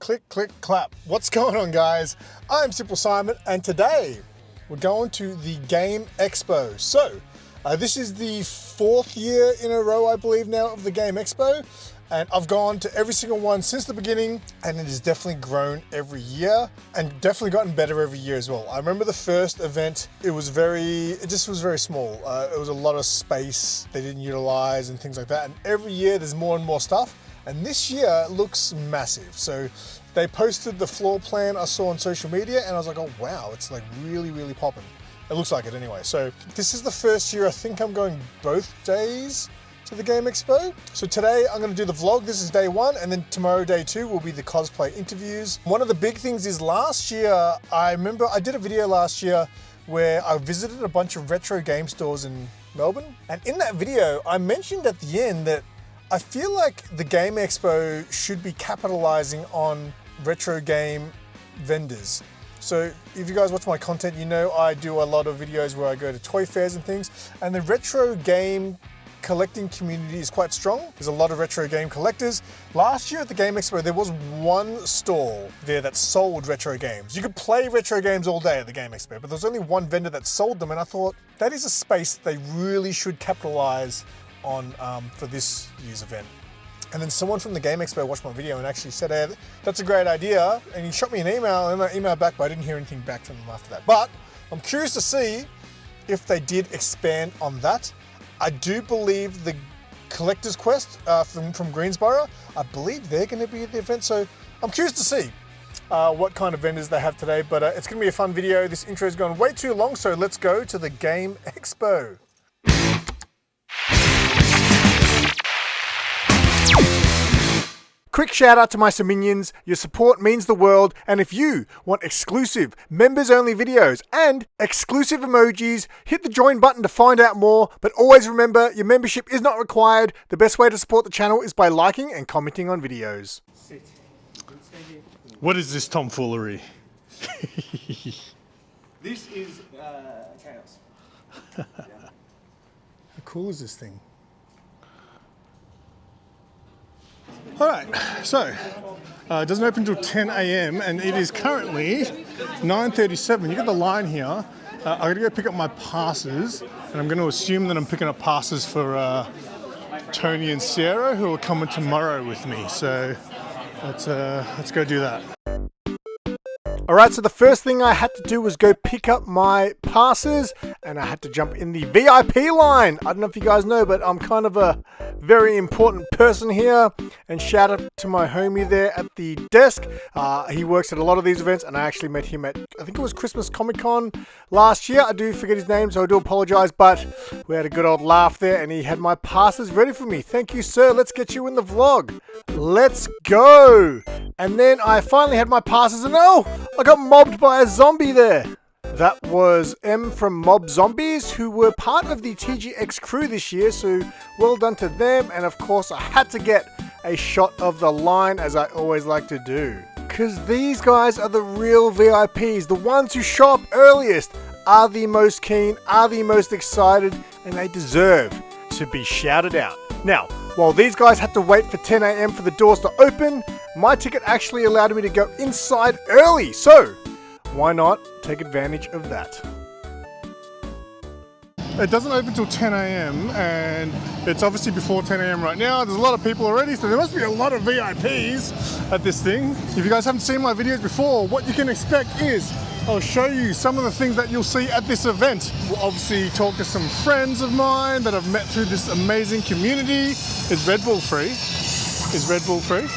click, click, clap. What's going on, guys? I'm SimpleSimon, and today we're going to the Game Expo. So, this is the 4th year in a row, I believe now, of the Game Expo. And I've gone to every single one since the beginning, and it has definitely grown every year and definitely gotten better every year as well. I remember the first event, it just was very small. It was a lot of space they didn't utilize and things like that. And every year there's more and more stuff. And this year looks massive. So they posted the floor plan I saw on social media, and I was like, oh wow, it's like really, really popping. It looks like it anyway. So this is the first year I think I'm going both days to the Game Expo. So today I'm going to do the vlog. This is day 1, and then tomorrow day 2 will be the cosplay interviews. One of the big things is last year, I remember I did a video last year where I visited a bunch of retro game stores in Melbourne. And in that video, I mentioned at the end that I feel like the Game Expo should be capitalizing on retro game vendors. So if you guys watch my content, you know I do a lot of videos where I go to toy fairs and things, and the retro game collecting community is quite strong. There's a lot of retro game collectors. Last year at the Game Expo, there was one stall there that sold retro games. You could play retro games all day at the Game Expo, but there's only one vendor that sold them, and I thought that is a space they really should capitalize on for this year's event. And then someone from the Game Expo watched my video and actually said, hey, that's a great idea, and he shot me an email, and I emailed back, but I didn't hear anything back from them after that. But I'm curious to see if they did expand on that. I do believe the Collector's Quest from Greensboro, I believe they're going to be at the event, so I'm curious to see what kind of vendors they have today, but it's going to be a fun video. This intro has gone way too long, so let's go to the Game Expo. Quick shout out to my Siminions. Your support means the world, and if you want exclusive members only videos and exclusive emojis, hit the join button to find out more. But always remember, your membership is not required. The best way to support the channel is by liking and commenting on videos. What is this tomfoolery? This is chaos. How cool is this thing? All right, so it doesn't open until 10 a.m. and it is currently 9:37. You get the line here. I gotta go pick up my passes, and I'm going to assume that I'm picking up passes for Tony and Sierra, who are coming tomorrow with me. So let's go do that. Alright, so the first thing I had to do was go pick up my passes, and I had to jump in the VIP line. I don't know if you guys know, but I'm kind of a very important person here, and shout out to my homie there at the desk. He works at a lot of these events, and I actually met him at, I think it was Christmas Comic Con last year. I do forget his name, so I do apologize, but we had a good old laugh there, and he had my passes ready for me. Thank you, sir. Let's get you in the vlog. Let's go. And then I finally had my passes, and oh, I got mobbed by a zombie there. That was M from Mob Zombies, who were part of the TGX crew this year, so well done to them. And of course, I had to get a shot of the line, as I always like to do. Because these guys are the real VIPs. The ones who show up earliest are the most keen, are the most excited, and they deserve to be shouted out. Now, while these guys had to wait for 10 a.m. for the doors to open, my ticket actually allowed me to go inside early, so why not take advantage of that? It doesn't open till 10 a.m. and it's obviously before 10 a.m. right now. There's a lot of people already, so there must be a lot of VIPs at this thing. If you guys haven't seen my videos before, what you can expect is I'll show you some of the things that you'll see at this event. We'll obviously talk to some friends of mine that I've met through this amazing community. Is Red Bull free? Is Red Bull free?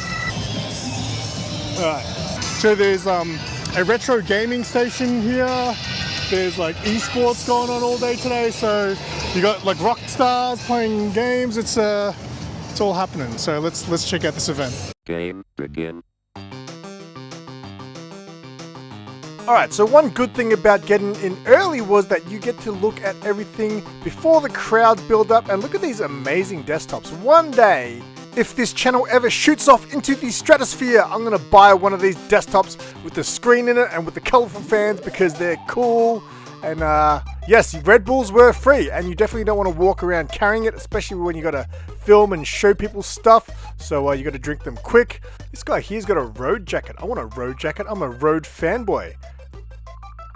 Alright, so there's a retro gaming station here. There's like esports going on all day today, so you got like rock stars playing games. It's all happening. So let's check out this event. Game begin. Alright, so one good thing about getting in early was that you get to look at everything before the crowds build up, and look at these amazing desktops. One day, if this channel ever shoots off into the stratosphere, I'm going to buy one of these desktops with the screen in it and with the colourful fans because they're cool. And yes, Red Bulls were free, and you definitely don't want to walk around carrying it, especially when you got a film and show people stuff, so you got to drink them quick. This guy here's got a road jacket. I want a road jacket. I'm a road fanboy.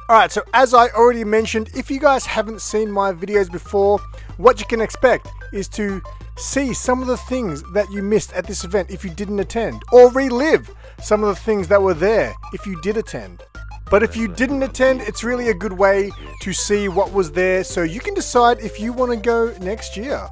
Alright, so as I already mentioned, if you guys haven't seen my videos before, what you can expect is to see some of the things that you missed at this event if you didn't attend, or relive some of the things that were there if you did attend. But if you didn't attend, it's really a good way to see what was there so you can decide if you want to go next year.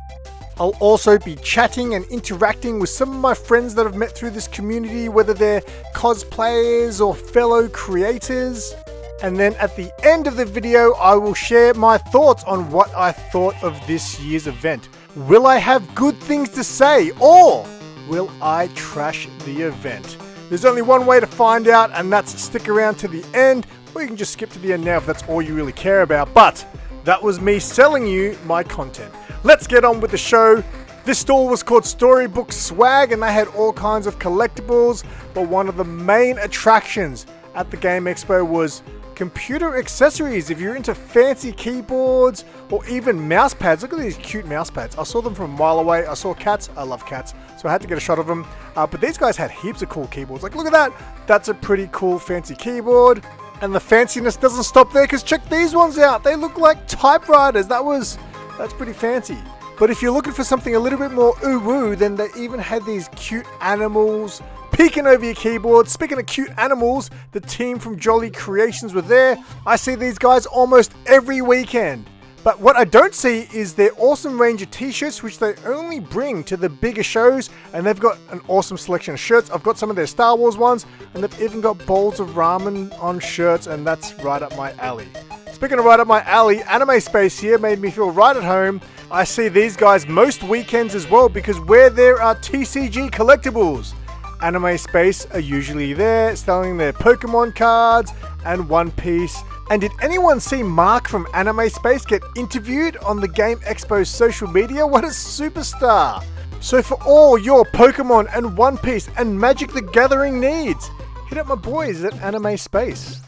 I'll also be chatting and interacting with some of my friends that I've met through this community, whether they're cosplayers or fellow creators. And then at the end of the video, I will share my thoughts on what I thought of this year's event. Will I have good things to say, or will I trash the event? There's only one way to find out, and that's stick around to the end, or you can just skip to the end now if that's all you really care about. But that was me selling you my content. Let's get on with the show. This stall was called Storybook Swag, and they had all kinds of collectibles, but one of the main attractions at the Game Expo was computer accessories. If you're into fancy keyboards or even mouse pads, look at these cute mouse pads. I saw them from a mile away. I saw cats. I love cats, so I had to get a shot of them. But these guys had heaps of cool keyboards. Like, look at that. That's a pretty cool fancy keyboard. And the fanciness doesn't stop there, because check these ones out. They look like typewriters. That's pretty fancy. But if you're looking for something a little bit more ooh-woo, then they even had these cute animals peeking over your keyboard. Speaking of cute animals, the team from Jolly Creations were there. I see these guys almost every weekend. But what I don't see is their awesome range of t-shirts, which they only bring to the bigger shows, and they've got an awesome selection of shirts. I've got some of their Star Wars ones, and they've even got bowls of ramen on shirts, and that's right up my alley. Speaking of right up my alley, Anime Space here made me feel right at home. I see these guys most weekends as well, because where there are TCG collectibles, Anime Space are usually there selling their Pokemon cards and One Piece. And did anyone see Mark from Anime Space get interviewed on the Game Expo's social media? What a superstar! So for all your Pokemon and One Piece and Magic the Gathering needs, hit up my boys at Anime Space.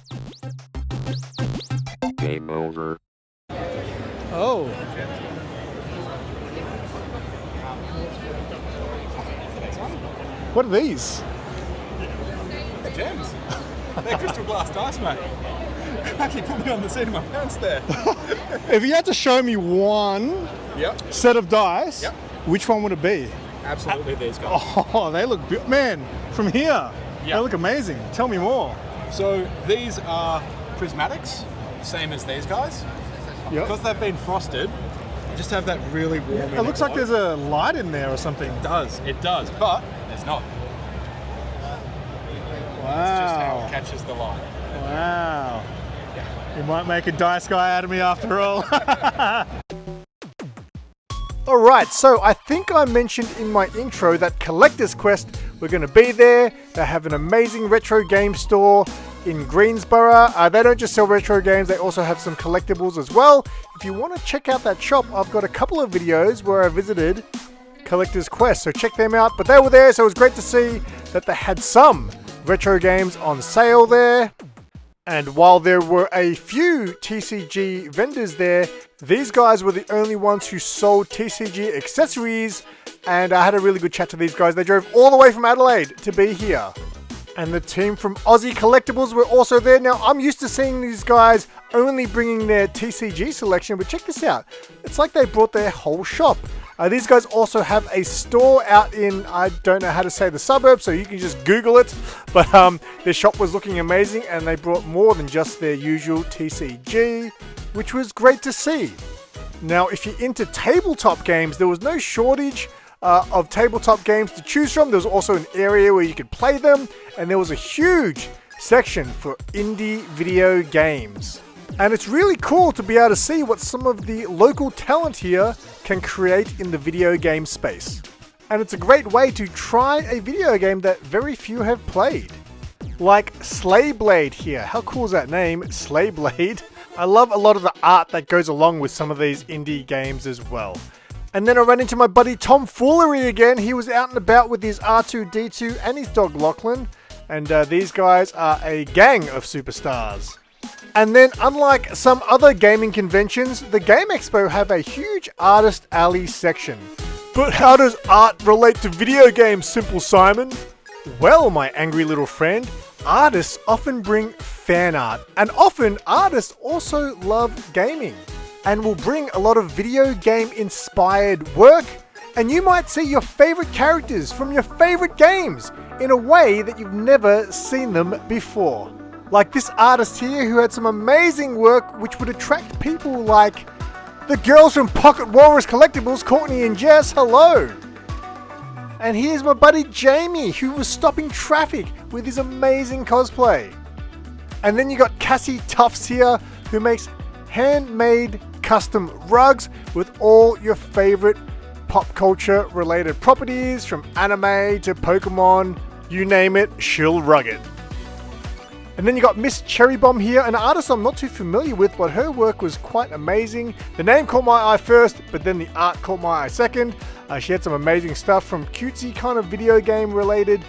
Game over. Oh. What are these? They're gems. They're crystal glass dice, mate. Actually put me on the seat of my pants there. If you had to show me one set of dice, which one would it be? Absolutely these guys. Oh, they look good. Man, from here, they look amazing. Tell me more. So these are prismatics, same as these guys. Because they've been frosted, they just have that really warm It looks like there's a light in there or something. It does, but there's not. Wow. It's just how it catches the light. Wow. You might make a dice guy out of me after all. Alright, so I think I mentioned in my intro that Collector's Quest were going to be there. They have an amazing retro game store in Greensboro. They don't just sell retro games, they also have some collectibles as well. If you want to check out that shop, I've got a couple of videos where I visited Collector's Quest, so check them out. But they were there, so it was great to see that they had some retro games on sale there. And while there were a few TCG vendors there, these guys were the only ones who sold TCG accessories, and I had a really good chat to these guys. They drove all the way from Adelaide to be here. And the team from Aussie Collectibles were also there. Now, I'm used to seeing these guys only bringing their TCG selection, but check this out. It's like they brought their whole shop. These guys also have a store out in, I don't know how to say the suburb, so you can just Google it. But their shop was looking amazing, and they brought more than just their usual TCG, which was great to see. Now, if you're into tabletop games, there was no shortage of tabletop games to choose from. There was also an area where you could play them, and there was a huge section for indie video games. And it's really cool to be able to see what some of the local talent here can create in the video game space. And it's a great way to try a video game that very few have played. Like Slayblade here. How cool is that name, Slayblade? I love a lot of the art that goes along with some of these indie games as well. And then I ran into my buddy Tom Foolery again. He was out and about with his R2-D2 and his dog Lachlan. And these guys are a gang of superstars. And then, unlike some other gaming conventions, the Game Expo have a huge Artist Alley section. But how does art relate to video games, SimpleSimon? Well, my angry little friend, artists often bring fan art, and often artists also love gaming and will bring a lot of video game inspired work, and you might see your favorite characters from your favorite games in a way that you've never seen them before. Like this artist here who had some amazing work which would attract people like the girls from Pocket Walrus Collectibles, Courtney and Jess, hello! And here's my buddy Jamie, who was stopping traffic with his amazing cosplay. And then you got Cassie Tufts here, who makes handmade custom rugs with all your favorite pop culture related properties, from anime to Pokemon, you name it, she'll rug it. And then you got Miss Cherry Bomb here, an artist I'm not too familiar with, but her work was quite amazing. The name caught my eye first, but then the art caught my eye second. She had some amazing stuff from cutesy kind of video game related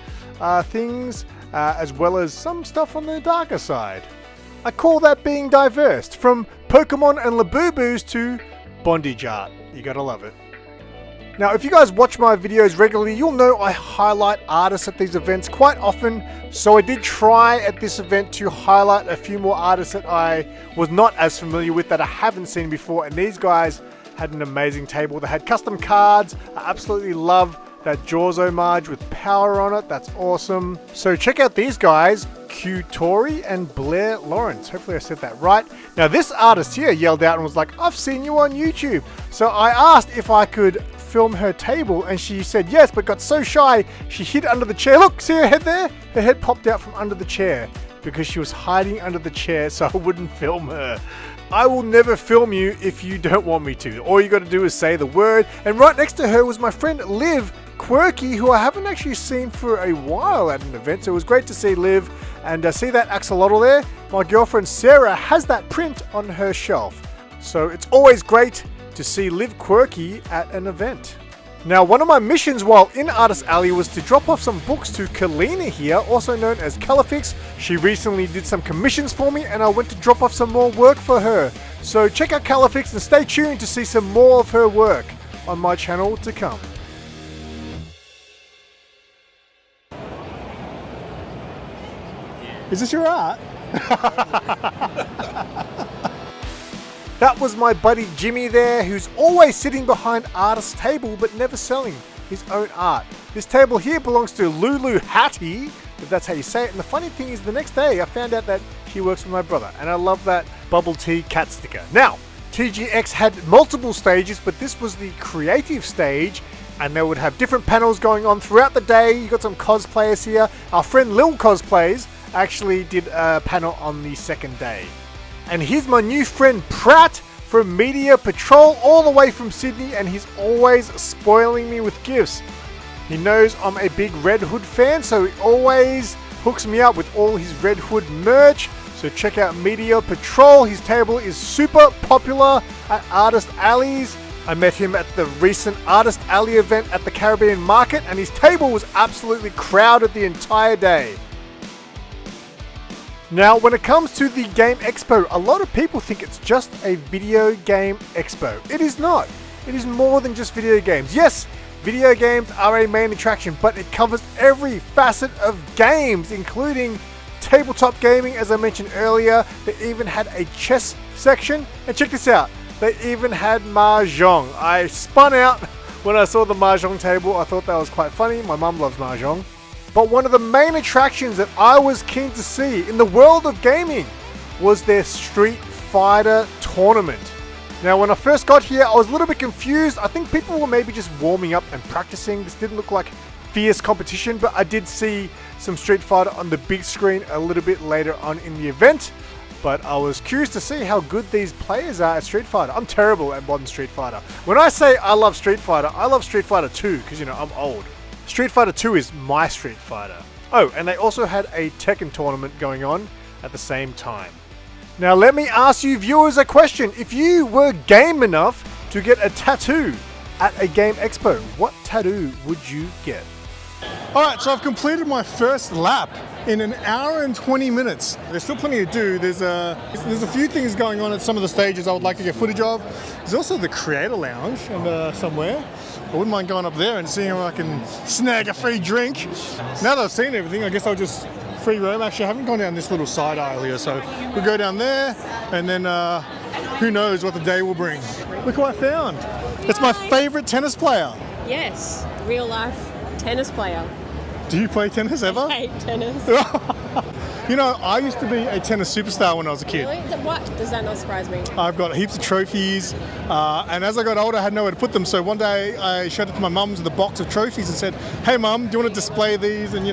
things, as well as some stuff on the darker side. I call that being diverse, from Pokemon and Labubus to bondage art. You gotta love it. Now, if you guys watch my videos regularly, you'll know I highlight artists at these events quite often. So I did try at this event to highlight a few more artists that I was not as familiar with, that I haven't seen before. And these guys had an amazing table. They had custom cards. I absolutely love that Jaws homage with power on it. That's awesome. So check out these guys, Q Tori and Blair Lawrence. Hopefully I said that right. Now this artist here yelled out and was like, "I've seen you on YouTube." So I asked if I could film her table, and she said yes, but got so shy she hid under the chair. Look, see her head there? Her head popped out from under the chair because she was hiding under the chair so I wouldn't film her. I will never film you if you don't want me to. All you got to do is say the word. And right next to her was my friend Liv Quirky, who I haven't actually seen for a while at an event, so it was great to see Liv. And see that axolotl there? My girlfriend Sarah has that print on her shelf, so it's always great to see Liv Quirky at an event. Now, one of my missions while in Artist Alley was to drop off some books to Kalina here, also known as Califix. She recently did some commissions for me, and I went to drop off some more work for her. So check out Califix and stay tuned to see some more of her work on my channel to come. Is this your art? That was my buddy Jimmy there, who's always sitting behind artist's table but never selling his own art. This table here belongs to Lulu Hattie, if that's how you say it. And the funny thing is, the next day I found out that she works for my brother, and I love that bubble tea cat sticker. Now, TGX had multiple stages, but this was the creative stage, and they would have different panels going on throughout the day. You got some cosplayers here. Our friend Lil Cosplays actually did a panel on the second day. And here's my new friend Pratt from Media Patrol, all the way from Sydney, and he's always spoiling me with gifts. He knows I'm a big Red Hood fan, so he always hooks me up with all his Red Hood merch. So check out Media Patrol. His table is super popular at Artist Alleys. I met him at the recent Artist Alley event at the Caribbean Market, and his table was absolutely crowded the entire day. Now, when it comes to the Game Expo, a lot of people think it's just a video game expo. It is not. It is more than just video games. Yes, video games are a main attraction, but it covers every facet of games, including tabletop gaming, as I mentioned earlier. They even had a chess section. And check this out. They even had Mahjong. I spun out when I saw the Mahjong table. I thought that was quite funny. My mum loves Mahjong. But one of the main attractions that I was keen to see in the world of gaming was their Street Fighter tournament. Now, when I first got here, I was a little bit confused. I think people were maybe just warming up and practicing. This didn't look like fierce competition, but I did see some Street Fighter on the big screen a little bit later on in the event. But I was curious to see how good these players are at Street Fighter. I'm terrible at modern Street Fighter. When I say I love Street Fighter 2, because, you know, I'm old. Street Fighter 2 is my Street Fighter. Oh, and they also had a Tekken tournament going on at the same time. Now let me ask you viewers a question. If you were game enough to get a tattoo at a Game Expo, what tattoo would you get? Alright, so I've completed my first lap in an hour and 20 minutes. There's still plenty to do. There's a few things going on at some of the stages I would like to get footage of. There's also the Creator Lounge and somewhere. I wouldn't mind going up there and seeing if I can snag a free drink. Now that I've seen everything, I guess I'll just free roam. Actually, I haven't gone down this little side aisle here, so we'll go down there and then who knows what the day will bring. Look what I found. It's my favorite tennis player. Yes, real life tennis player. Do you play tennis ever? I hate tennis. You know, I used to be a tennis superstar when I was a kid. Really? What? Does that not surprise me? I've got heaps of trophies, and as I got older, I had nowhere to put them. So one day, I showed it to my mum's with a box of trophies and said, "Hey, mum, do you want to display these and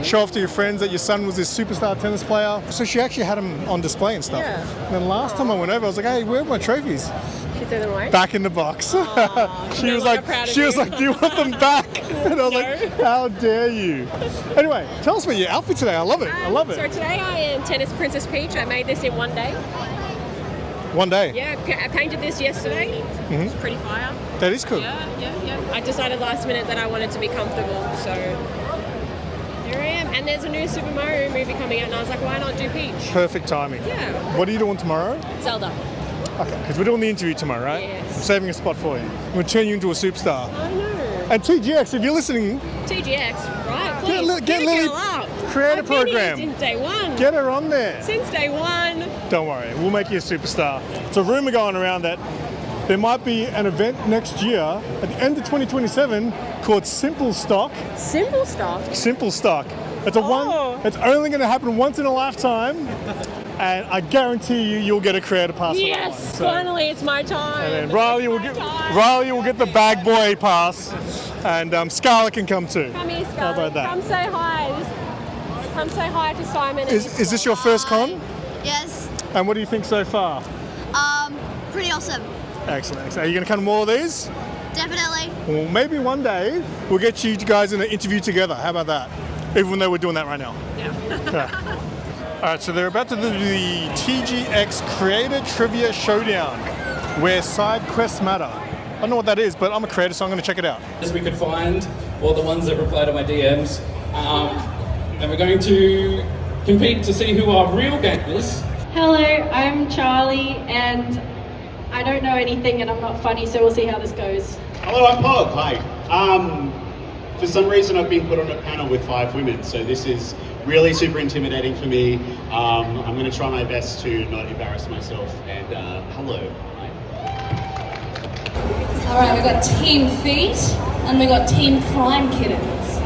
show off to your friends that your son was this superstar tennis player?" So she actually had them on display and stuff. Yeah. And then last time I went over, I was like, "Hey, where are my trophies?" She threw them away? Back in the box. She was like, "Do you want them back?" And I was like, "How dare you?" Anyway, tell us about your outfit today. I love it. I love it. So today I am Tennis Princess Peach. I made this in one day. One day. Yeah, I painted this yesterday. It's pretty fire. That is cool. Yeah. I decided last minute that I wanted to be comfortable, so here I am. And there's a new Super Mario movie coming out, and I was like, why not do Peach? Perfect timing. Yeah. What are you doing tomorrow? Zelda. Okay, because we're doing the interview tomorrow, right? Yes. I'm saving a spot for you. I'm going to turn you into a superstar. I know. And TGX, if you're listening, TGX, right? Please, get Lily, create a program. I've been here since day one. Get her on there. Since day one. Don't worry, we'll make you a superstar. It's a rumor going around that there might be an event next year at the end of 2027 called Simple Stock. Simple Stock? Simple Stock. It's it's only going to happen once in a lifetime. And I guarantee you'll get a creator pass. Yes, finally, it's my time. And then Riley will get the bag boy pass, and Scarlett can come too. Come here, Scarlett. How about that? Come say hi. Come say hi to Simon. Is this your first con? Yes. And what do you think so far? Pretty awesome. Excellent. Are you going to come to more of these? Definitely. Well, maybe one day we'll get you guys in an interview together. How about that? Even though we're doing that right now. Yeah. Alright, so they're about to do the TGX Creator Trivia Showdown, where side quests matter. I don't know what that is, but I'm a creator, so I'm going to check it out. As we could find all the ones that reply to my DMs, and we're going to compete to see who our real gamers. Hello, I'm Charlie, and I don't know anything, and I'm not funny, so we'll see how this goes. Hello, I'm Pog. Hi. For some reason, I've been put on a panel with 5 women, so this is really super intimidating for me. I'm going to try my best to not embarrass myself. And hello. Hi. All right, we've got Team Feet and we've got Team Climb Kittens.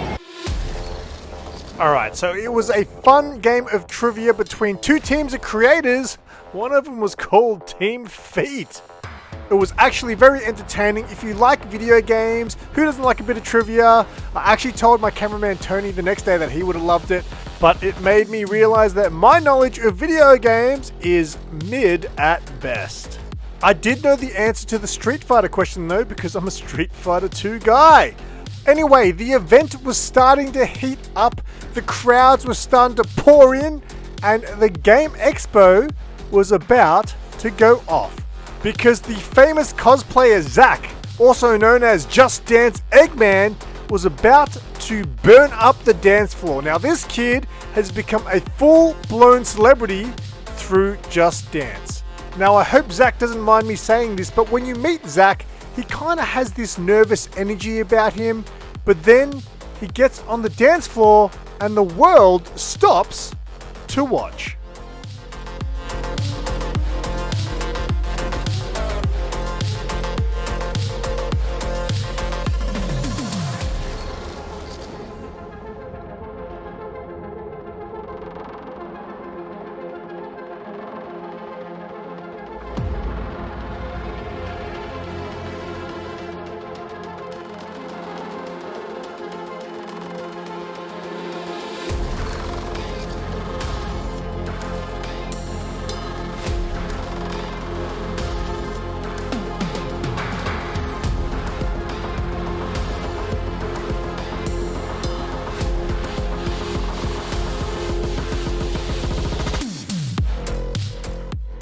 Alright, so it was a fun game of trivia between 2 teams of creators. One of them was called Team Feet. It was actually very entertaining. If you like video games, who doesn't like a bit of trivia? I actually told my cameraman Tony the next day that he would have loved it, but it made me realize that my knowledge of video games is mid at best. I did know the answer to the Street Fighter question though, because I'm a Street Fighter 2 guy. Anyway, the event was starting to heat up, the crowds were starting to pour in, and the Game Expo was about to go off. Because the famous cosplayer Zach, also known as Just Dance Eggman, was about to burn up the dance floor. Now this kid has become a full-blown celebrity through Just Dance. Now I hope Zach doesn't mind me saying this, but when you meet Zach, he kind of has this nervous energy about him, but then he gets on the dance floor and the world stops to watch.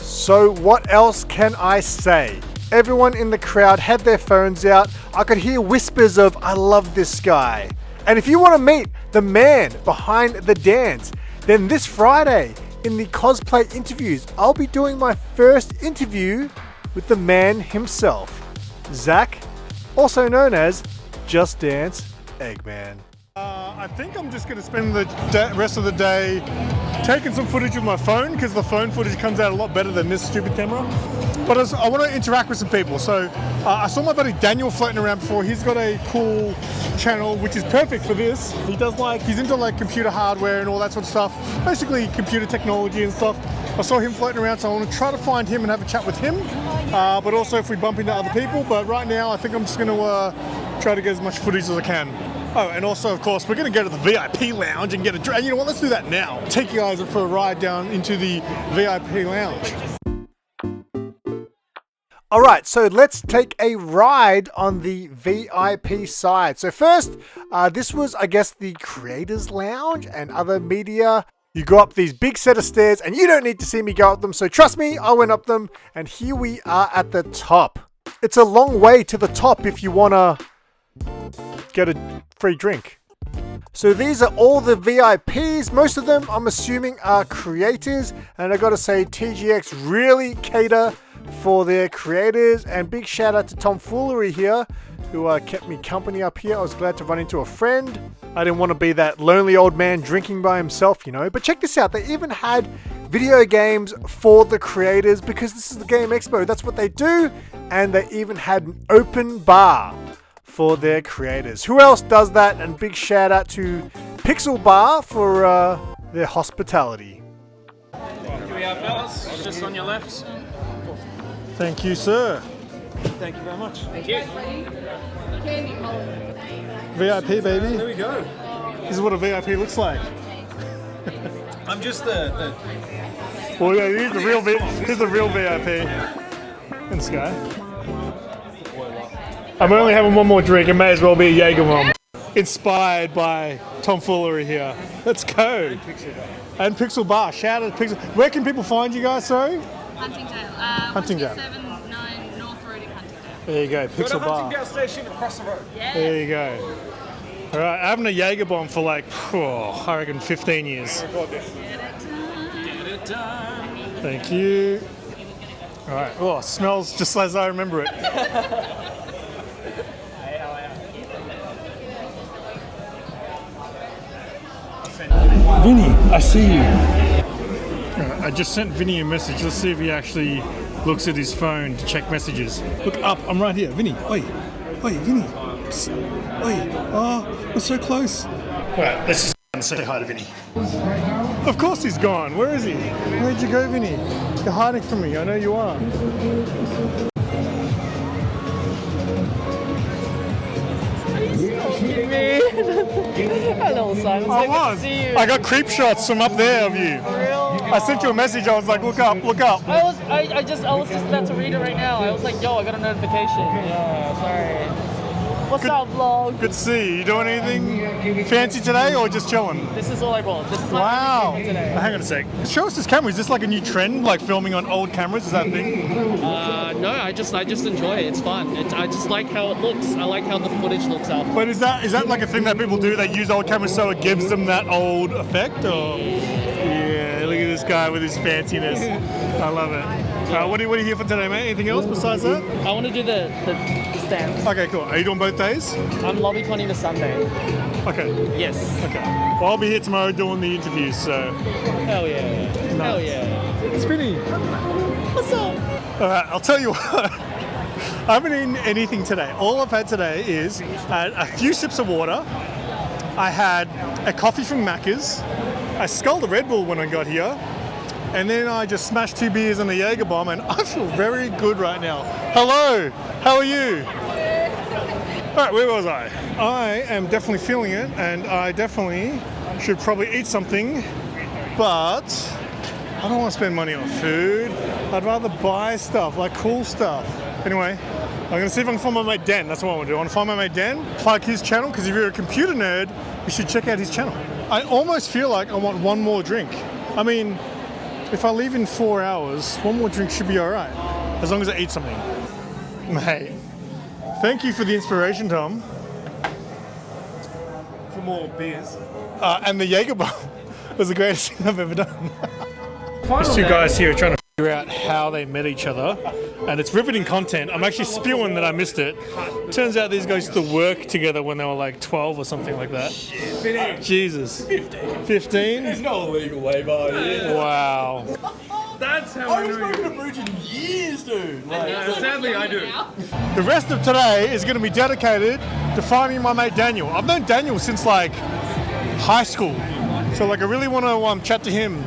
So what else can I say? Everyone in the crowd had their phones out. I could hear whispers of, "I love this guy." And if you want to meet the man behind the dance, Then this Friday, in the Cosplay interviews, I'll be doing my first interview with the man himself, Zach, also known as Just Dance Eggman. I think I'm just going to spend the rest of the day taking some footage with my phone, because the phone footage comes out a lot better than this stupid camera. But I want to interact with some people. So I saw my buddy Daniel floating around before. He's got a cool channel which is perfect for this. He's into like computer hardware and all that sort of stuff. Basically computer technology and stuff. I saw him floating around, so I want to try to find him and have a chat with him. But also if we bump into other people. But right now I think I'm just going to try to get as much footage as I can. Oh, and also, of course, we're going to go to the VIP lounge and get a drink. You know what? Let's do that now. Take you guys for a ride down into the VIP lounge. All right, so let's take a ride on the VIP side. So first, this was, I guess, the Creators Lounge and other media. You go up these big set of stairs, and you don't need to see me go up them. So trust me, I went up them, and here we are at the top. It's a long way to the top if you want to get a free drink. So these are all the VIPs. Most of them, I'm assuming, are creators. And I gotta say, TGX really cater for their creators. And big shout out to Tomfoolery here, who kept me company up here. I was glad to run into a friend. I didn't want to be that lonely old man drinking by himself, you know. But check this out, they even had video games for the creators, because this is the Game Expo. That's what they do. And they even had an open bar for their creators. Who else does that? And big shout out to Pixel Bar for their hospitality. Here we are, fellas. Just on your left. Thank you, sir. Thank you very much. Thank you. VIP, baby. There we go. This is what a VIP looks like. I'm just the Well, yeah, here's the real VIP. And Sky. I'm only having one more drink. It may as well be a Jaeger bomb. Inspired by Tomfoolery here. Let's go. And Pixel Bar. Shout out to Pixel. Where can people find you guys, sorry? Huntingdale. Huntingdale. 179 North Road in Huntingdale. There you go, Pixel Bar. Huntingdale Station across the road. Yes. There you go. All right, I haven't a Jaeger bomb for like, I reckon 15 years. Get it done. Thank you. All right. Oh, it smells just as I remember it. Vinny, I see you. I just sent Vinny a message. Let's see if he actually looks at his phone to check messages. Look up, I'm right here. Vinny, oi, Vinny. Psst. Oi, oh, we're so close. All right, let's just say hi to Vinny. Of course he's gone. Where is he? Where'd you go, Vinny? You're hiding from me. I know you are. Hello, Simon. I was. I got creep shots from up there of you. I sent you a message. I was like, look up, look up. I was just about to read it right now. I was like, yo, I got a notification. Yeah, sorry. What's up, vlog? Good to see you. You doing anything fancy today or just chilling? This is all I bought. This is my wow. today. Hang on a sec. Show us this camera. Is this like a new trend, like filming on old cameras? Is that a thing? No, I just enjoy it. It's fun. I just like how it looks. I like how the footage looks out. But is that like a thing that people do? They use old cameras so it gives them that old effect? Or yeah, look at this guy with his fanciness. I love it. What are you here for today, mate? Anything else besides that? I want to do the stands. Okay, cool. Are you doing both days? I'm lobby conning the Sunday. Okay. Yes. Okay. Well, I'll be here tomorrow doing the interviews, so. Hell yeah. Nice. Hell yeah. It's Vinny. What's up? All right, I'll tell you what. I haven't eaten anything today. All I've had today is a few sips of water. I had a coffee from Macca's. I sculled a Red Bull when I got here. And then I just smashed 2 beers and a Jaeger bomb, and I feel very good right now. Hello, how are you? All right, where was I? I am definitely feeling it, and I definitely should probably eat something, but I don't want to spend money on food. I'd rather buy stuff, like cool stuff. Anyway, I'm gonna see if I can find my mate Dan. That's what I want to do. I want to find my mate Dan, plug his channel, because if you're a computer nerd, you should check out his channel. I almost feel like I want one more drink. I mean, if I leave in 4 hours, one more drink should be all right, as long as I eat something. Mate, thank you for the inspiration, Tom. For more beers. And the Jaeger bomb. was the greatest thing I've ever done. These two guys here are trying to figure out how they met each other, and it's riveting content. I'm actually spewing that I missed it. Turns out these guys used to work together when they were like 12 or something like that. Jesus. 15. 15? There's no legal way, but yeah. Wow. That's how I haven't spoken to Bridge in years, dude. Like, sadly, I do. The rest of today is going to be dedicated to finding my mate Daniel. I've known Daniel since like high school, so like I really want to chat to him.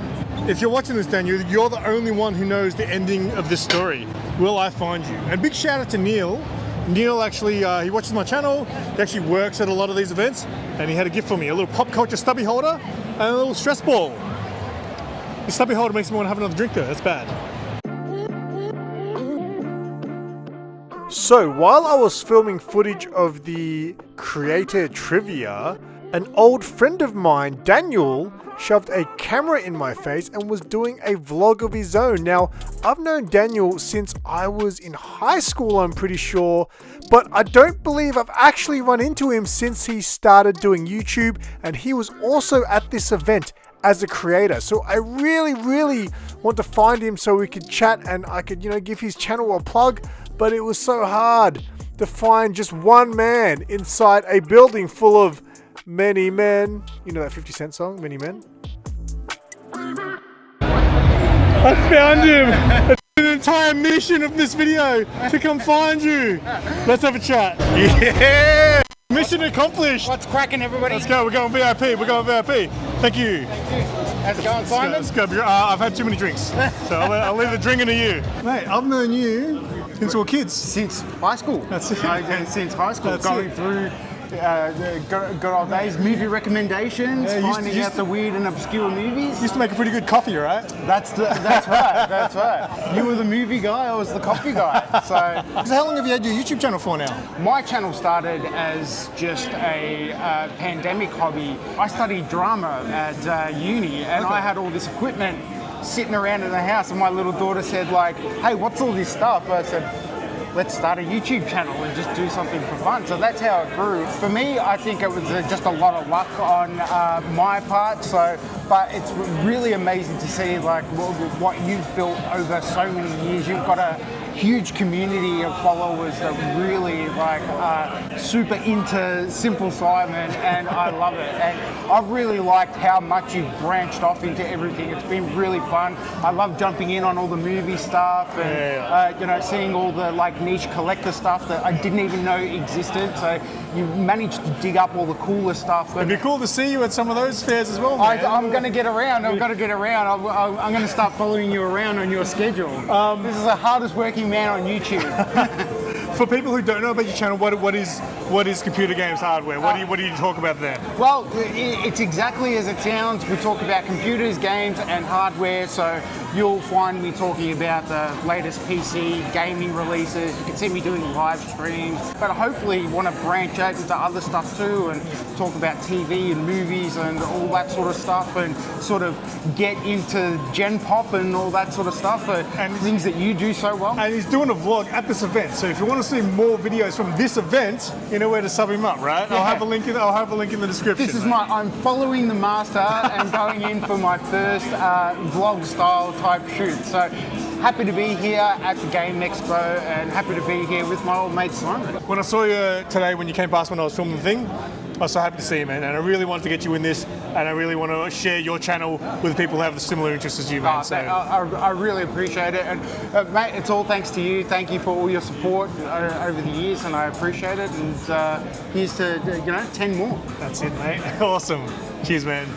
If you're watching this, Daniel, you're the only one who knows the ending of this story. Will I find you? And big shout out to Neil. Neil actually, he watches my channel. He actually works at a lot of these events, and he had a gift for me, a little pop culture stubby holder and a little stress ball. The stubby holder makes me want to have another drink though, that's bad. So while I was filming footage of the creator trivia, an old friend of mine, Daniel, shoved a camera in my face and was doing a vlog of his own. Now, I've known Daniel since I was in high school, I'm pretty sure, but I don't believe I've actually run into him since he started doing YouTube, and he was also at this event as a creator. So I really want to find him so we could chat and I could, give his channel a plug, but it was so hard to find just one man inside a building full of many men. You know that 50 Cent song, Many Men? I found him! It's an entire mission of this video to come find you. Let's have a chat. Yeah! Mission accomplished. What's cracking, everybody? Let's go. We're going VIP. We're going VIP. Thank you. How's it going, Simon? Let's go. I've had too many drinks, so I'll leave the drinking to you. Mate, I've known you since we were kids. Since high school. That's it. Since high school, That's going it. through the good old days, movie recommendations, finding out the weird and obscure movies. Used to make a pretty good coffee, right? That's right. That's right. You were the movie guy, I was the coffee guy. So how long have you had your YouTube channel for now? My channel started as just a pandemic hobby. I studied drama at uni, and I had all this equipment sitting around in the house, and my little daughter said, like, hey, what's all this stuff? I said, let's start a YouTube channel and just do something for fun. So that's how it grew. For me, I think it was just a lot of luck on my part. But it's really amazing to see like what you've built over so many years. You've got a huge community of followers that really like super into SimpleSimon, and I love it. And I've really liked how much you've branched off into everything. It's been really fun. I love jumping in on all the movie stuff and seeing all the like niche collector stuff that I didn't even know existed. So you managed to dig up all the cooler stuff. It'd be cool to see you at some of those fairs as well, man. I'm going to get around. I've got to get around. I'm going to start following you around on your schedule. This is the hardest working man on YouTube. For people who don't know about your channel, what is computer games hardware? What do you talk about there? Well, it's exactly as it sounds. We talk about computers, games, and hardware. So you'll find me talking about the latest PC gaming releases. You can see me doing live streams, but hopefully want to branch out into other stuff too and talk about TV and movies and all that sort of stuff, and sort of get into Gen Pop and all that sort of stuff, and things that you do so well. And he's doing a vlog at this event, so if you want to see more videos from this event, you know where to sub him up, right? Yeah. I'll have a link in the description. This is I'm following the master and going in for my first vlog style type shoot. So happy to be here at the Game Expo and happy to be here with my old mate Simon. When I saw you today when you came past when I was filming the thing, I was so happy to see you, man, and I really wanted to get you in this, and I really want to share your channel with people who have the similar interests as you, man. I really appreciate it, and mate, it's all thanks to you. Thank you for all your support over the years, and I appreciate it. And here's to 10 more. That's it, mate. Awesome. Cheers, man.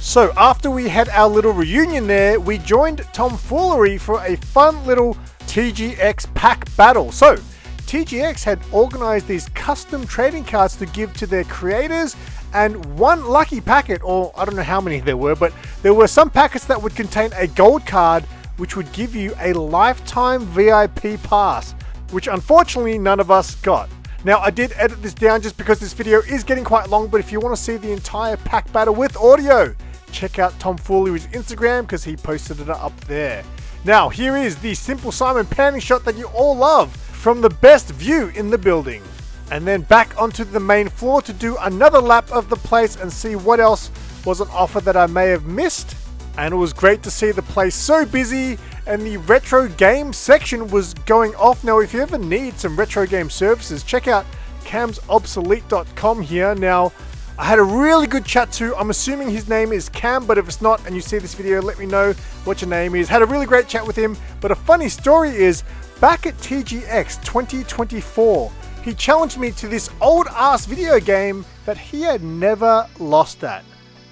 So after we had our little reunion there, we joined Tomfoolery for a fun little TGX pack battle. So TGX had organized these custom trading cards to give to their creators, and one lucky packet, or I don't know how many there were, but there were some packets that would contain a gold card which would give you a lifetime VIP pass, which unfortunately none of us got. Now I did edit this down just because this video is getting quite long, but if you want to see the entire pack battle with audio, check out Tomfoolery's Instagram because he posted it up there. Now here is the SimpleSimon panning shot that you all love from the best view in the building. And then back onto the main floor to do another lap of the place and see what else was an offer that I may have missed, and it was great to see the place so busy and the retro game section was going off. Now, if you ever need some retro game services, check out camsobsolete.com here. Now, I had a really good chat to, I'm assuming his name is Cam, but if it's not and you see this video, let me know what your name is. Had a really great chat with him, but a funny story is, back at TGX 2024, he challenged me to this old ass video game that he had never lost at.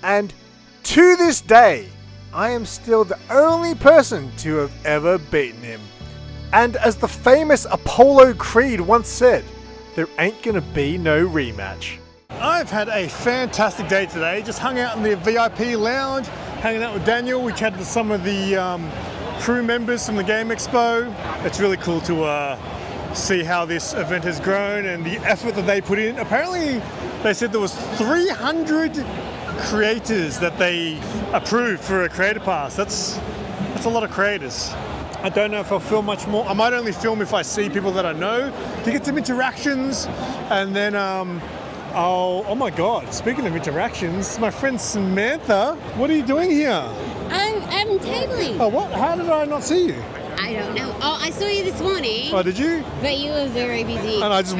And to this day, I am still the only person to have ever beaten him. And as the famous Apollo Creed once said, there ain't gonna be no rematch. I've had a fantastic day today. Just hung out in the VIP lounge, hanging out with Daniel. We chatted to some of the crew members from the Game Expo. It's really cool to see how this event has grown and the effort that they put in. Apparently, they said there was 300 creators that they approved for a creator pass. That's a lot of creators. I don't know if I'll film much more. I might only film if I see people that I know to get some interactions, and then oh my god, speaking of interactions, my friend Samantha, what are you doing here? I'm tabling. Oh, what? How did I not see you? I don't know. Oh, I saw you this morning. Oh, did you? But you were very busy. And I just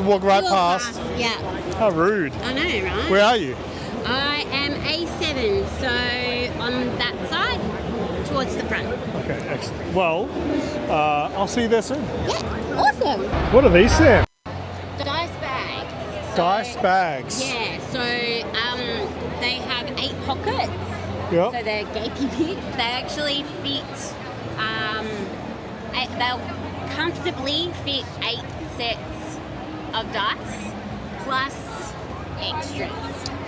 walked right past. Yeah. How rude. I know, right? Where are you? I am A7, so on that side, towards the front. Okay, excellent. Well, I'll see you there soon. Yeah, awesome. What are these, Sam? Dice bags. Dice bags. Yeah, so they have 8 pockets. Yep. So they're gapy big. They actually fit, they'll comfortably fit 8 sets of dice plus extras.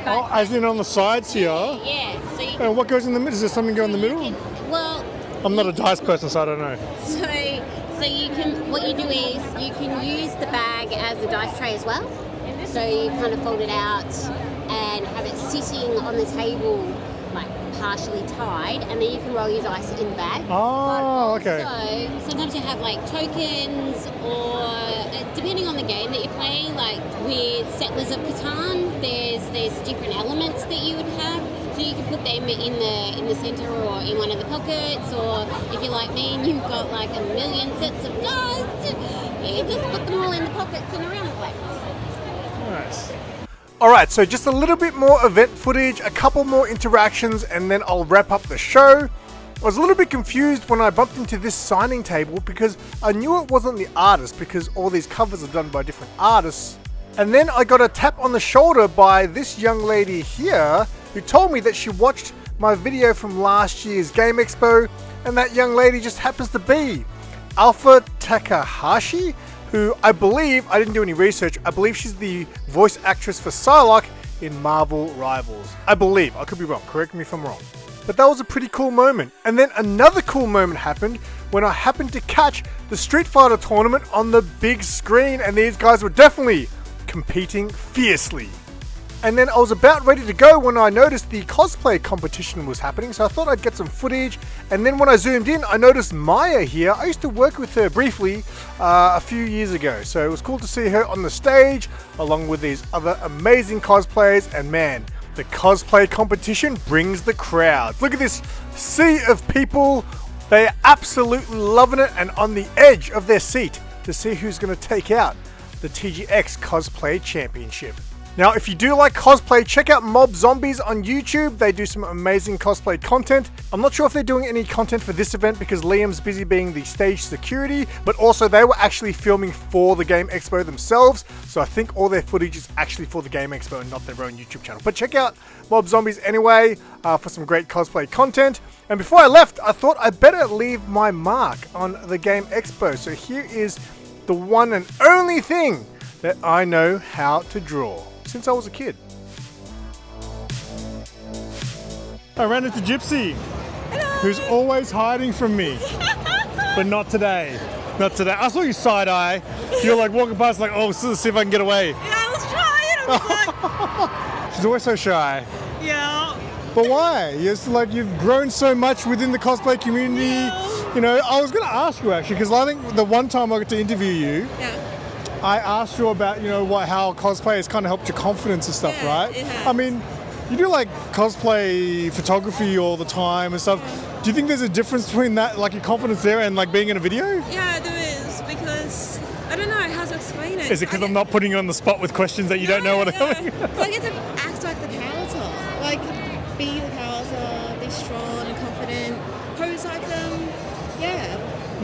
Oh, as in on the sides here? Yeah. So you and what goes in the middle? Is there something go in the middle? Well, I'm not a dice person, so I don't know. So you can, what you do is you can use the bag as a dice tray as well. So you kind of fold it out and have it sitting on the table, like partially tied, and then you can roll your dice in the bag. Oh, okay. So sometimes you have like tokens, or depending on the game that you're playing, like with Settlers of Catan, there's different elements that you would have. So you can put them in the center or in one of the pockets, or if you're like me and you've got like a million sets of dice, you can just put them all in the pockets and around the place. Nice. Alright, so just a little bit more event footage, a couple more interactions, and then I'll wrap up the show. I was a little bit confused when I bumped into this signing table because I knew it wasn't the artist because all these covers are done by different artists. And then I got a tap on the shoulder by this young lady here who told me that she watched my video from last year's Game Expo, and that young lady just happens to be Alpha Takahashi, who I believe, I didn't do any research, I believe she's the voice actress for Psylocke in Marvel Rivals. I believe, I could be wrong, correct me if I'm wrong. But that was a pretty cool moment. And then another cool moment happened when I happened to catch the Street Fighter tournament on the big screen, and these guys were definitely competing fiercely. And then I was about ready to go when I noticed the cosplay competition was happening, so I thought I'd get some footage. And then when I zoomed in, I noticed Maya here. I used to work with her briefly a few years ago, so it was cool to see her on the stage along with these other amazing cosplayers. And man, the cosplay competition brings the crowds. Look at this sea of people. They are absolutely loving it and on the edge of their seat to see who's going to take out the TGX Cosplay Championship. Now, if you do like cosplay, check out Mob Zombies on YouTube. They do some amazing cosplay content. I'm not sure if they're doing any content for this event because Liam's busy being the stage security, but also they were actually filming for the Game Expo themselves. So I think all their footage is actually for the Game Expo and not their own YouTube channel. But check out Mob Zombies anyway for some great cosplay content. And before I left, I thought I better leave my mark on the Game Expo. So here is the one and only thing that I know how to draw since I was a kid. I ran into Gypsy, who's always hiding from me, but not today. Not today. I saw you side eye. You're like walking past, like, oh, see if I can get away. Yeah, I was trying. I was like, she's always so shy. yeah. But why? It's like you've grown so much within the cosplay community. Yeah. You know, I was going to ask you actually, because I think the one time I got to interview you, I asked you about, you know, how cosplay has kind of helped your confidence and stuff, right? it has. I mean, You do like cosplay photography all the time and stuff. Do you think there's a difference between that, like your confidence there, and like being in a video? Yeah, there is, because I don't know how to explain it. Is it because I'm not putting you on the spot with questions that you don't know what are coming? I get to act like the character, like be the character, be strong and confident, pose like them. Yeah.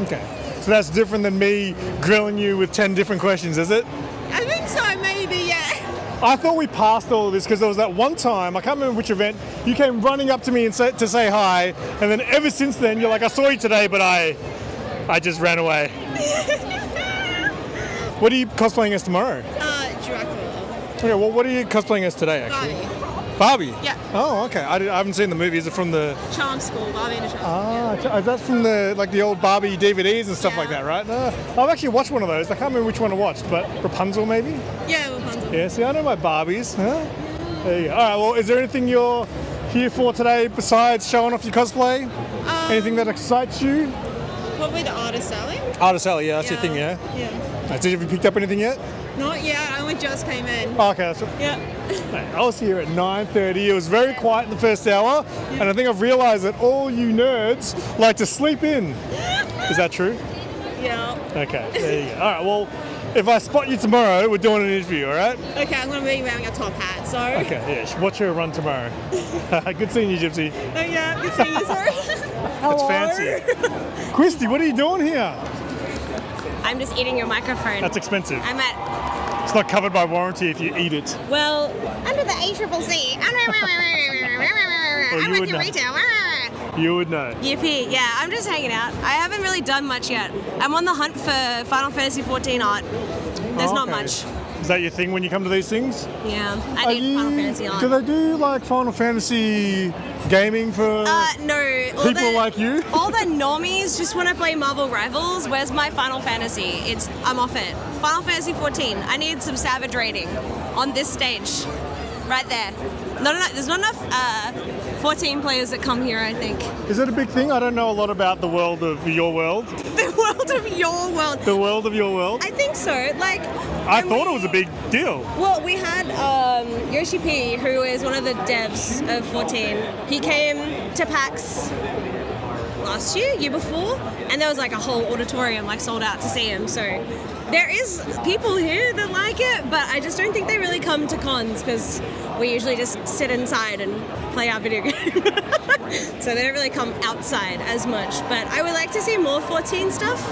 Okay. So that's different than me grilling you with 10 different questions, is it? I think so, maybe, yeah. I thought we passed all of this because there was that one time, I can't remember which event, you came running up to me and to say hi, and then ever since then you're like, I saw you today, but I just ran away. What are you cosplaying as tomorrow? Dracula. Okay, well, what are you cosplaying as today, actually? Barbie. Barbie? Yeah. Oh, okay. I haven't seen the movie. Is it from the... Charm School, Barbie and a Charm. Ah, that's from the old Barbie DVDs and stuff like that, right? I've actually watched one of those. I can't remember which one I watched, but Rapunzel maybe? Yeah, Rapunzel. Yeah, see, I know my Barbies. Huh? There you go. All right, well, is there anything you're here for today besides showing off your cosplay? Anything that excites you? Probably the artist alley. Artist alley, yeah, that's your thing, yeah? Yeah. Have you picked up anything yet? Not yet, I only just came in. Oh, okay, that's right. Yeah. I was here at 9:30. It was very quiet in the first hour, and I think I've realised that all you nerds like to sleep in. Is that true? Yeah. Okay, there you go. All right, well, if I spot you tomorrow, we're doing an interview, all right? Okay, I'm going to be wearing a top hat, so... Okay, yeah, watch her run tomorrow. Good seeing you, Gypsy. Oh yeah, good seeing you, sorry. That's fancy. Christy, what are you doing here? I'm just eating your microphone. That's expensive. I'm at... It's not covered by warranty if you eat it. Well, Under the ACCC. Well, I work in retail. You would know. Yippee, yeah, I'm just hanging out. I haven't really done much yet. I'm on the hunt for Final Fantasy 14 art. There's not much. Is that your thing when you come to these things? Yeah, I need Final Fantasy art. Do they do like Final Fantasy gaming for no. people like you? All the normies just want to play Marvel Rivals. Where's my Final Fantasy? I'm off it. Final Fantasy 14. I need some savage rating on this stage. Right there. There's not enough 14 players that come here, I think. Is it a big thing? I don't know a lot about the world of your world. The world of your world. The world of your world? I think so. Like, I thought it was a big deal. Well, we had Yoshi P, who is one of the devs of 14. He came to PAX last year before, and there was like a whole auditorium like sold out to see him. So there is people here that like it, but I just don't think they really come to cons because we usually just sit inside and play our video game. So they don't really come outside as much. But I would like to see more 14 stuff,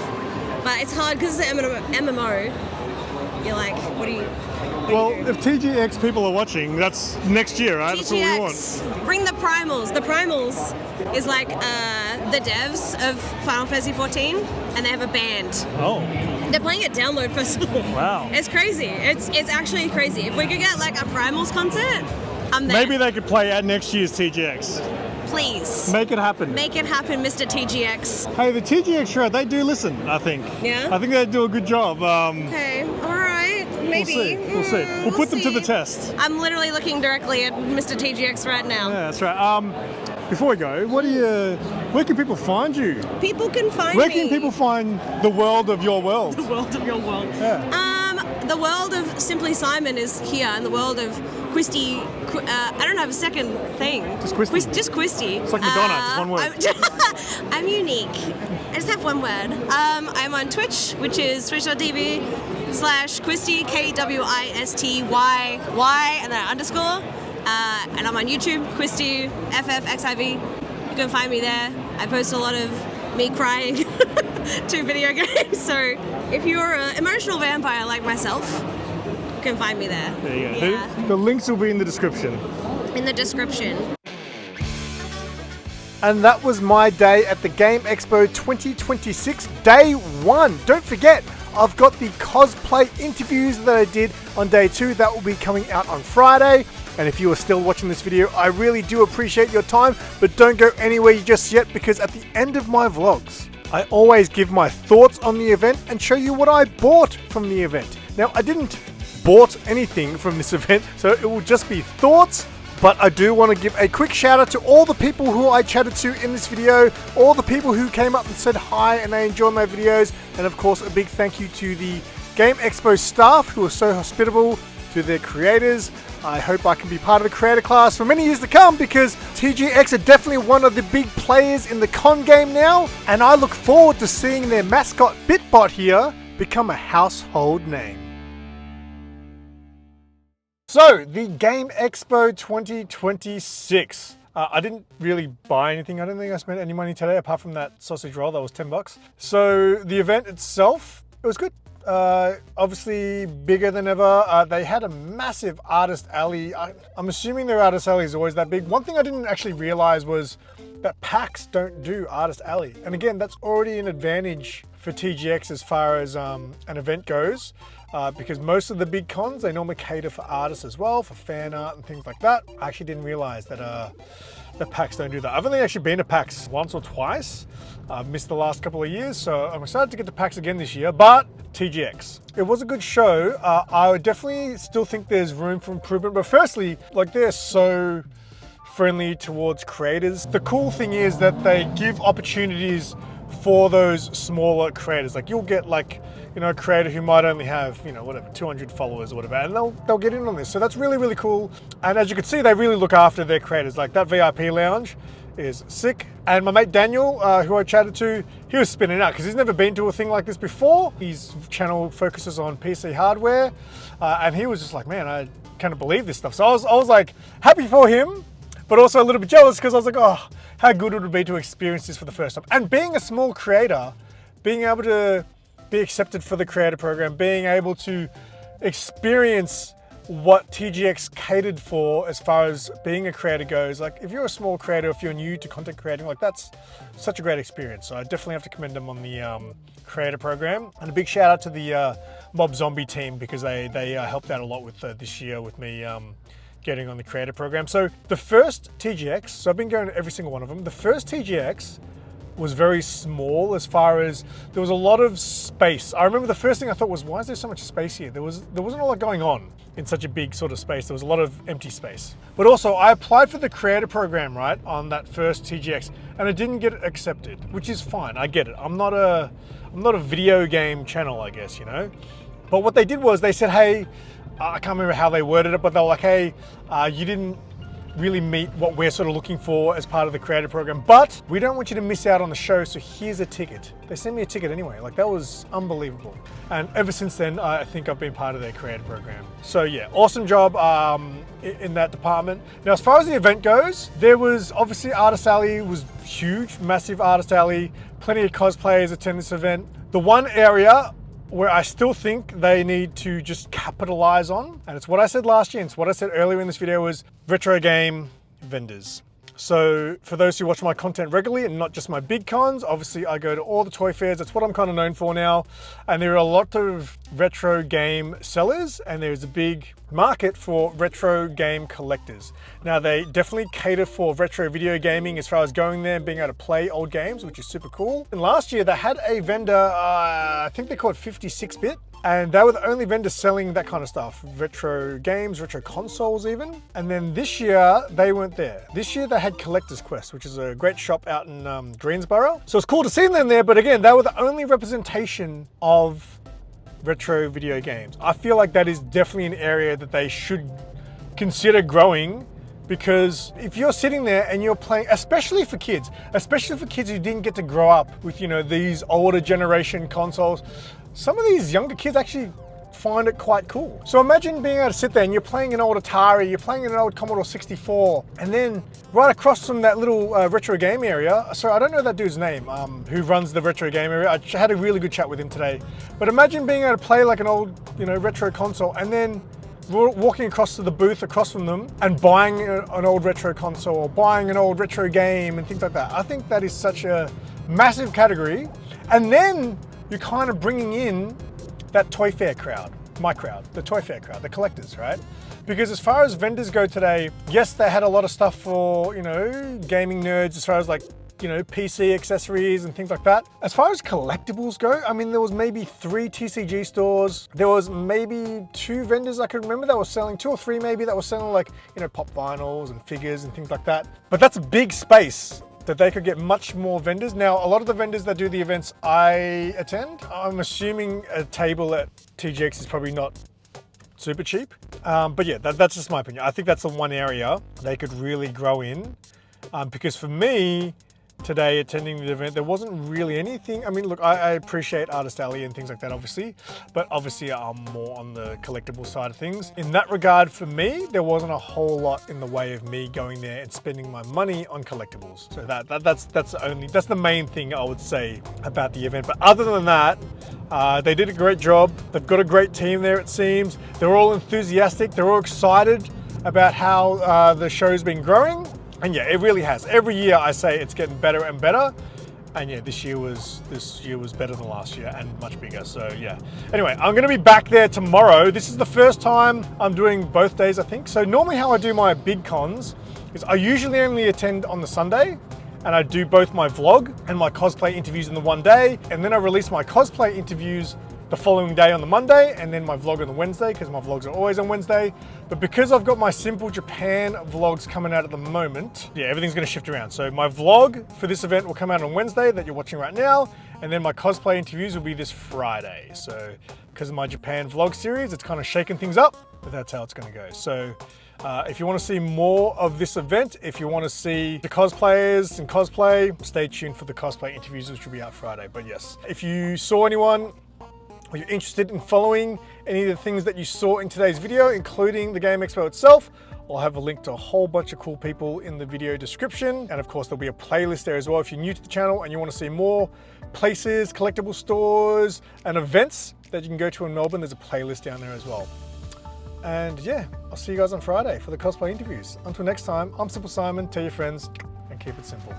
but it's hard because it's an MMO. You're like, what do you... Well, if TGX people are watching, that's next year, right? TGX, that's what we want. Bring the Primals. The Primals is like the devs of Final Fantasy 14, and they have a band. Oh. They're playing at Download Festival. Wow. It's crazy. It's actually crazy. If we could get like a Primals concert, I'm there. Maybe they could play at next year's TGX. Please. Make it happen. Make it happen, Mr. TGX. Hey, the TGX show, they do listen, I think. Yeah? I think they do a good job. Okay, all right, maybe. We'll see. We'll put them to the test. I'm literally looking directly at Mr. TGX right now. Yeah, that's right. Before we go, where can people find you? People can find Where me. can people find the world of your world? The world of your world. Yeah. The world of SimpleSimon is here, and the world of Christy. I don't have a second thing. Just Christy. Just Christy. It's like Madonna, just one word. I'm unique. I just have one word. I'm on Twitch, which is twitch.tv/Christy, KWISTYY, and then _. And I'm on YouTube, Christy FFXIV. You can find me there. I post a lot of me crying to video games. So if you're an emotional vampire like myself, you can find me there. There you go. Yeah. The links will be in the description. In the description. And that was my day at the Game Expo 2026, day 1. Don't forget, I've got the cosplay interviews that I did on day 2. That will be coming out on Friday. And if you are still watching this video, I really do appreciate your time, but don't go anywhere just yet, because at the end of my vlogs, I always give my thoughts on the event and show you what I bought from the event. Now, I didn't bought anything from this event, so it will just be thoughts. But I do want to give a quick shout out to all the people who I chatted to in this video, all the people who came up and said hi and they enjoyed my videos, and of course a big thank you to the Game Expo staff who were so hospitable to their creators. I hope I can be part of the creator class for many years to come, because TGX are definitely one of the big players in the con game now, and I look forward to seeing their mascot BitBot here become a household name. So, the Game Expo 2026. I didn't really buy anything. I don't think I spent any money today apart from that sausage roll that was $10. So the event itself, it was good. Obviously bigger than ever. They had a massive artist alley. I'm assuming their artist alley is always that big. One thing I didn't actually realize was that PAX don't do artist alley. And again, that's already an advantage for TGX as far as an event goes. Because most of the big cons, they normally cater for artists as well, for fan art and things like that. I actually didn't realize that the PAX don't do that. I've only actually been to PAX once or twice. I've missed the last couple of years, so I'm excited to get to PAX again this year, but TGX. It was a good show. I would definitely still think there's room for improvement, but firstly, like, they're so friendly towards creators. The cool thing is that they give opportunities for those smaller creators. Like, you'll get like, you know, a creator who might only have, you know, whatever, 200 followers or whatever, and they'll get in on this. So that's really, really cool. And as you can see, they really look after their creators. Like, that VIP lounge is sick. And my mate Daniel, who I chatted to, he was spinning out because he's never been to a thing like this before. His channel focuses on PC hardware, and he was just like, man, I can't believe this stuff. So I was like happy for him, but also a little bit jealous, because I was like, oh, how good would it be to experience this for the first time? And being a small creator, being able to be accepted for the creator program, being able to experience what TGX catered for as far as being a creator goes. Like, if you're a small creator, if you're new to content creating, like, that's such a great experience. So I definitely have to commend them on the creator program. And a big shout out to the Mob Zombie team, because they helped out a lot with this year with me getting on the creator program. So the first TGX, so I've been going to every single one of them. The first TGX was very small, as far as there was a lot of space. I remember the first thing I thought was, why is there so much space here? There wasn't a lot going on in such a big sort of space. There was a lot of empty space. But also, I applied for the creator program, right, on that first TGX, and I didn't get accepted, which is fine. I get it. I'm not a video game channel, I guess, you know. But what they did was they said, hey, I can't remember how they worded it, but they were like, hey, you didn't really meet what we're sort of looking for as part of the creator program, but we don't want you to miss out on the show, so here's a ticket. They sent me a ticket anyway. Like, that was unbelievable. And ever since then, I think I've been part of their creator program. So yeah, awesome job in that department. Now, as far as the event goes, there was obviously Artist Alley was huge, massive Artist Alley, plenty of cosplayers attend this event. The one area where I still think they need to just capitalize on, and it's what I said last year, and it's what I said earlier in this video, was retro game vendors. So for those who watch my content regularly and not just my big cons, obviously I go to all the toy fairs. That's what I'm kind of known for now. And there are a lot of retro game sellers, and there's a big market for retro game collectors. Now, they definitely cater for retro video gaming as far as going there and being able to play old games, which is super cool. And last year they had a vendor, I think they called 56-bit. And they were the only vendor selling that kind of stuff, retro games, retro consoles even. And then this year, they weren't there. This year they had Collector's Quest, which is a great shop out in Greensboro. So it's cool to see them there, but again, they were the only representation of retro video games. I feel like that is definitely an area that they should consider growing, because if you're sitting there and you're playing, especially for kids who didn't get to grow up with, you know, these older generation consoles, some of these younger kids actually find it quite cool. So imagine being able to sit there and you're playing an old Atari, you're playing an old Commodore 64, and then right across from that little retro game area, so I don't know that dude's name, who runs the retro game area. I had a really good chat with him today. But imagine being able to play like an old, you know, retro console, and then walking across to the booth across from them and buying an old retro console or buying an old retro game and things like that. I think that is such a massive category. And then you're kind of bringing in that toy fair crowd, my crowd, the toy fair crowd, the collectors, right? Because as far as vendors go today, yes, they had a lot of stuff for, you know, gaming nerds, as far as like, you know, PC accessories and things like that. As far as collectibles go, I mean, there was maybe 3 TCG stores. There was maybe 2 vendors I could remember that were selling, 2 or 3 maybe, that were selling like, you know, pop vinyls and figures and things like that. But that's a big space that they could get much more vendors. Now, a lot of the vendors that do the events I attend, I'm assuming a table at TGX is probably not super cheap. But yeah, that's just my opinion. I think that's the one area they could really grow in. Because for me, today attending the event, there wasn't really anything. I mean, look, I appreciate Artist Alley and things like that, obviously, but obviously I'm more on the collectible side of things. In that regard, for me, there wasn't a whole lot in the way of me going there and spending my money on collectibles. So that's the main thing I would say about the event. But other than that, they did a great job. They've got a great team there, it seems. They're all enthusiastic. They're all excited about how the show's been growing. And yeah, it really has. Every year I say it's getting better and better. And yeah, this year was better than last year and much bigger. So yeah. Anyway, I'm gonna be back there tomorrow. This is the first time I'm doing both days, I think. So normally how I do my big cons is I usually only attend on the Sunday, and I do both my vlog and my cosplay interviews in the one day. And then I release my cosplay interviews the following day on the Monday, and then my vlog on the Wednesday, because my vlogs are always on Wednesday. But because I've got my Simple Japan vlogs coming out at the moment, yeah, everything's gonna shift around. So my vlog for this event will come out on Wednesday that you're watching right now, and then my cosplay interviews will be this Friday. So because of my Japan vlog series, it's kind of shaking things up, but that's how it's gonna go. So if you want to see more of this event, if you want to see the cosplayers and cosplay, stay tuned for the cosplay interviews, which will be out Friday. But yes, if you saw anyone, or you're interested in following any of the things that you saw in today's video, including the Game Expo itself, I'll have a link to a whole bunch of cool people in the video description. And of course, there'll be a playlist there as well. If you're new to the channel and you want to see more places, collectible stores, and events that you can go to in Melbourne, there's a playlist down there as well. And yeah, I'll see you guys on Friday for the cosplay interviews. Until next time, I'm SimpleSimon. Tell your friends and keep it simple.